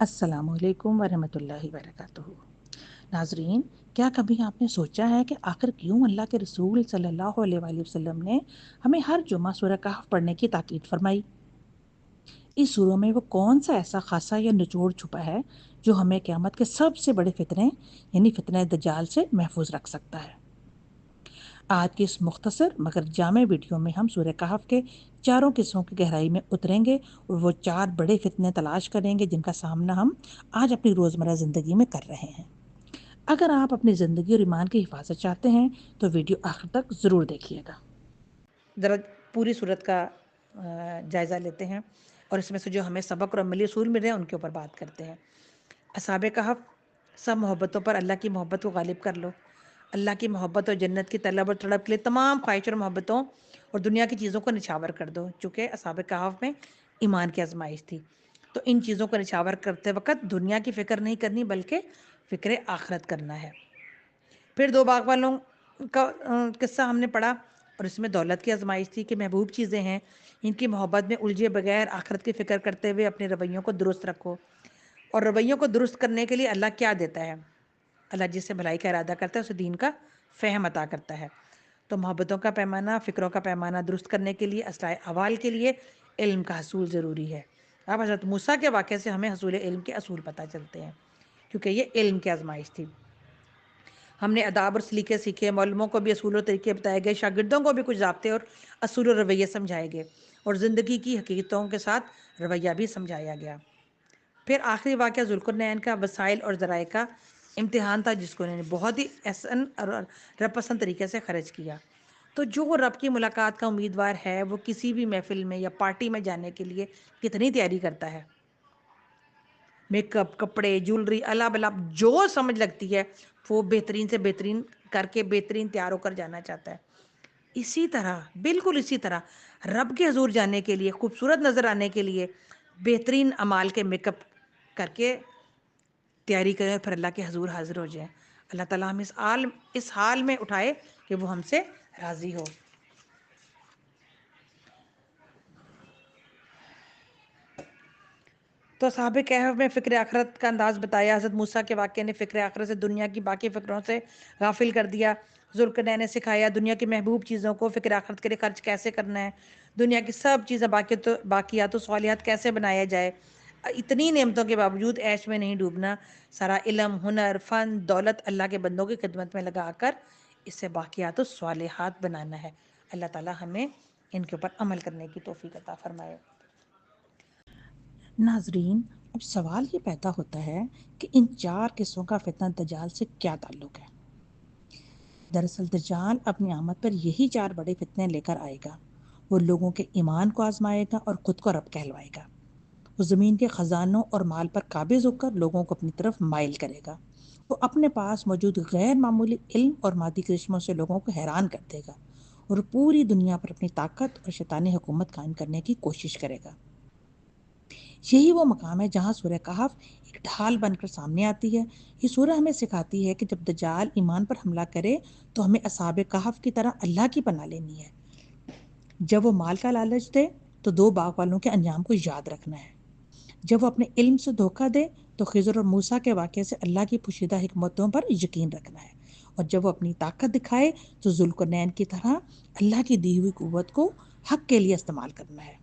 السلام علیکم ورحمۃ اللہ وبرکاتہ۔ ناظرین، کیا کبھی آپ نے سوچا ہے کہ آخر کیوں اللہ کے رسول صلی اللہ علیہ وآلہ وسلم نے ہمیں ہر جمعہ سورہ کہف پڑھنے کی تاکید فرمائی؟ اس سورہ میں وہ کون سا ایسا خاصہ یا نچوڑ چھپا ہے جو ہمیں قیامت کے سب سے بڑے فتنے یعنی فتنہ دجال سے محفوظ رکھ سکتا ہے؟ آج کی اس مختصر مگر جامع ویڈیو میں ہم سورہ کہف کے چاروں قصوں کی گہرائی میں اتریں گے اور وہ چار بڑے فتنے تلاش کریں گے جن کا سامنا ہم آج اپنی روزمرہ زندگی میں کر رہے ہیں۔ اگر آپ اپنی زندگی اور ایمان کی حفاظت چاہتے ہیں تو ویڈیو آخر تک ضرور دیکھیے گا۔ ذرا پوری صورت کا جائزہ لیتے ہیں اور اس میں سے جو ہمیں سبق اور عملی اصول مل رہے ہیں ان کے اوپر بات کرتے ہیں۔ اصحاب کہف، سب محبتوں پر اللہ کی محبت کو غالب کر لو۔ اللہ کی محبت اور جنت کی طلب اور تڑپ کے لیے تمام خواہش اور محبتوں اور دنیا کی چیزوں کو نچھاور کر دو، چونکہ اصحاب کہف میں ایمان کی آزمائش تھی۔ تو ان چیزوں کو نچھاور کرتے وقت دنیا کی فکر نہیں کرنی بلکہ فکر آخرت کرنا ہے۔ پھر دو باغ والوں کا قصہ ہم نے پڑھا اور اس میں دولت کی آزمائش تھی کہ محبوب چیزیں ہیں، ان کی محبت میں الجھے بغیر آخرت کی فکر کرتے ہوئے اپنے رویوں کو درست رکھو۔ اور رویوں کو درست کرنے کے لیے اللہ کیا دیتا ہے؟ اللہ جس سے بھلائی کا ارادہ کرتا ہے اسے دین کا فہم عطا کرتا ہے۔ تو محبتوں کا پیمانہ، فکروں کا پیمانہ درست کرنے کے لیے، اصلاح احوال کے لیے علم کا حصول ضروری ہے۔ اب حضرت موسیٰ کے واقعے سے ہمیں حصول علم کے اصول پتہ چلتے ہیں، کیونکہ یہ علم کی آزمائش تھی۔ ہم نے آداب اور سلیقے سیکھے، معلموں کو بھی اصول و طریقے بتائے گئے، شاگردوں کو بھی کچھ ضابطے اور اصول و رویے سمجھائے گئے اور زندگی کی حقیقتوں کے ساتھ رویہ بھی سمجھایا گیا۔ پھر آخری واقعہ ذوالقرنین کا وسائل اور ذرائع کا امتحان تھا، جس کو انہوں نے بہت ہی احسن اور رب پسند طریقے سے خرچ کیا۔ تو جو رب کی ملاقات کا امیدوار ہے وہ کسی بھی محفل میں یا پارٹی میں جانے کے لیے کتنی تیاری کرتا ہے؟ میک اپ، کپڑے، جولری، الا بلا جو سمجھ لگتی ہے وہ بہترین سے بہترین کر کے بہترین تیار ہو کر جانا چاہتا ہے۔ اسی طرح، بالکل اسی طرح رب کے حضور جانے کے لیے، خوبصورت نظر آنے کے لیے بہترین اعمال کے میک اپ کر کے تیاری کریں اور پھر اللہ کے حضور حاضر ہو جائیں۔ اللہ تعالیٰ ہم اس حال میں اٹھائے کہ وہ ہم سے راضی ہو۔ تو اصحاب کہف میں فکر آخرت کا انداز بتایا۔ حضرت موسیٰ کے واقعے نے فکر آخرت سے دنیا کی باقی فکروں سے غافل کر دیا۔ ذوالقرنین نے سکھایا دنیا کی محبوب چیزوں کو فکر آخرت کے لیے خرچ کیسے کرنا ہے، دنیا کی سب چیزیں باقیات و صالحات کیسے بنایا جائے، اتنی نعمتوں کے باوجود عیش میں نہیں ڈوبنا، سارا علم، ہنر، فن، دولت اللہ کے بندوں کی خدمت میں لگا کر اسے باقیات و صالحات بنانا ہے۔ اللہ تعالیٰ ہمیں ان کے اوپر عمل کرنے کی توفیق عطا فرمائے۔ ناظرین، اب سوال یہ پیدا ہوتا ہے کہ ان چار قصوں کا فتنہ دجال سے کیا تعلق ہے؟ دراصل دجال اپنی آمد پر یہی چار بڑے فتنے لے کر آئے گا۔ وہ لوگوں کے ایمان کو آزمائے گا اور خود کو رب کہلوائے گا۔ وہ زمین کے خزانوں اور مال پر قابض ہو کر لوگوں کو اپنی طرف مائل کرے گا۔ وہ اپنے پاس موجود غیر معمولی علم اور مادی کرشموں سے لوگوں کو حیران کر دے گا اور پوری دنیا پر اپنی طاقت اور شیطانی حکومت قائم کرنے کی کوشش کرے گا۔ یہی وہ مقام ہے جہاں سورہ کہف ایک ڈھال بن کر سامنے آتی ہے۔ یہ سورہ ہمیں سکھاتی ہے کہ جب دجال ایمان پر حملہ کرے تو ہمیں اصحاب کہف کی طرح اللہ کی پناہ لینی ہے۔ جب وہ مال کا لالچ دے تو دو باغ والوں کے انجام کو یاد رکھنا ہے۔ جب وہ اپنے علم سے دھوکہ دے تو خضر اور موسیٰ کے واقعے سے اللہ کی پوشیدہ حکمتوں پر یقین رکھنا ہے، اور جب وہ اپنی طاقت دکھائے تو ذوالقرنین کی طرح اللہ کی دی ہوئی قوت کو حق کے لیے استعمال کرنا ہے۔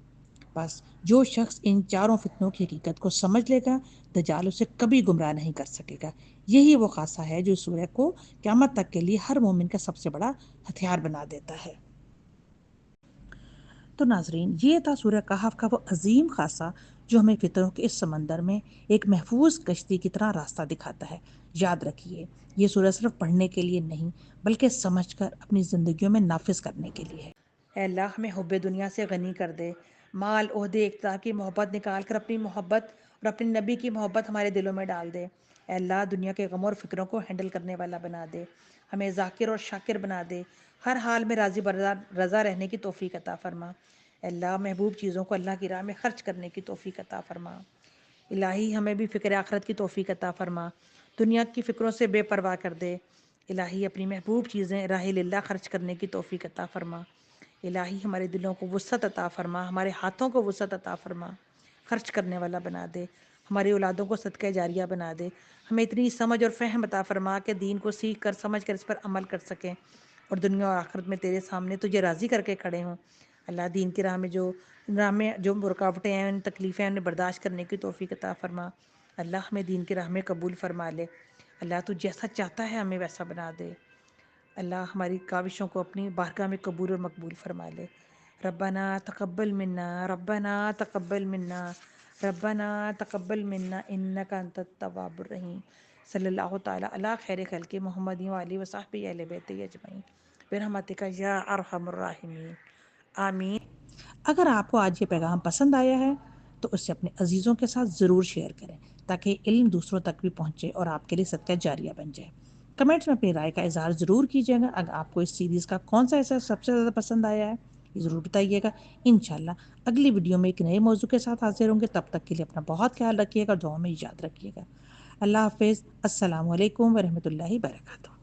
بس جو شخص ان چاروں فتنوں کی حقیقت کو سمجھ لے گا دجال اسے کبھی گمراہ نہیں کر سکے گا۔ یہی وہ خاصہ ہے جو سورہ کو قیامت تک کے لیے ہر مومن کا سب سے بڑا ہتھیار بنا دیتا ہے۔ تو ناظرین، یہ تھا سورہ کہف کا وہ عظیم خاصہ جو ہمیں فطروں کے اس سمندر میں ایک محفوظ کشتی کی طرح راستہ دکھاتا ہے۔ یاد رکھیے، یہ سورہ صرف پڑھنے کے لیے نہیں بلکہ سمجھ کر اپنی زندگیوں میں نافذ کرنے کے لیے ہے۔ اے اللہ، ہمیں حب دنیا سے غنی کر دے، مال، عہدے، اقتدار کی محبت نکال کر اپنی محبت اور اپنے نبی کی محبت ہمارے دلوں میں ڈال دے۔ اے اللہ، دنیا کے غموں اور فکروں کو ہینڈل کرنے والا بنا دے، ہمیں ذاکر اور شاکر بنا دے، ہر حال میں راضی رضا رہنے کی توفیق عطا فرما۔ اے اللہ، محبوب چیزوں کو اللہ کی راہ میں خرچ کرنے کی توفیق عطا فرما۔ الہی، ہمیں بھی فکر آخرت کی توفیق عطا فرما، دنیا کی فکروں سے بے پرواہ کر دے۔ الہی، اپنی محبوب چیزیں راہ اللہ خرچ کرنے کی توفیق عطا فرما۔ الہی، ہمارے دلوں کو وسعت عطا فرما، ہمارے ہاتھوں کو وسعت عطا فرما، خرچ کرنے والا بنا دے، ہماری اولادوں کو صدقہ جاریہ بنا دے، ہمیں اتنی سمجھ اور فہم عطا فرما کہ دین کو سیکھ کر سمجھ کر اس پر عمل کر سکیں اور دنیا اور آخرت میں تیرے سامنے تجھے راضی کر کے کھڑے ہوں۔ اللہ دین کی راہ میں جو رکاوٹیں ہیں، ان تکلیفیں ہیں، انہیں برداشت کرنے کی توفیق عطا فرما۔ اللہ ہمیں دین کی راہ میں قبول فرما لے۔ اللہ تو جیسا چاہتا ہے ہمیں ویسا بنا دے۔ اللہ ہماری کاوشوں کو اپنی بارگاہ میں قبول اور مقبول فرما لے۔ ربنا تقبل منا، ربنا تقبل منا، ربنا تقبل منا انک انت التواب الرحیم۔ صلی اللہ تعالی علی خیر خلق محمد و آلہ و صحبہ اہل بیتہ اجمعین برحمتک یا ارحم الراحمین، آمین۔ اگر آپ کو آج یہ پیغام پسند آیا ہے تو اسے اپنے عزیزوں کے ساتھ ضرور شیئر کریں تاکہ علم دوسروں تک بھی پہنچے اور آپ کے لیے صدقہ جاریہ بن جائے۔ کمنٹس میں اپنی رائے کا اظہار ضرور کیجیے گا۔ اگر آپ کو اس سیریز کا کون سا حصہ سب سے زیادہ پسند آیا ہے یہ ضرور بتائیے گا۔ انشاءاللہ اگلی ویڈیو میں ایک نئے موضوع کے ساتھ حاضر ہوں گے۔ تب تک کے لیے اپنا بہت خیال رکھیے گا اور دعاؤں میں یاد رکھیے گا۔ اللہ حافظ۔ السلام علیکم ورحمۃ اللہ وبرکاتہ۔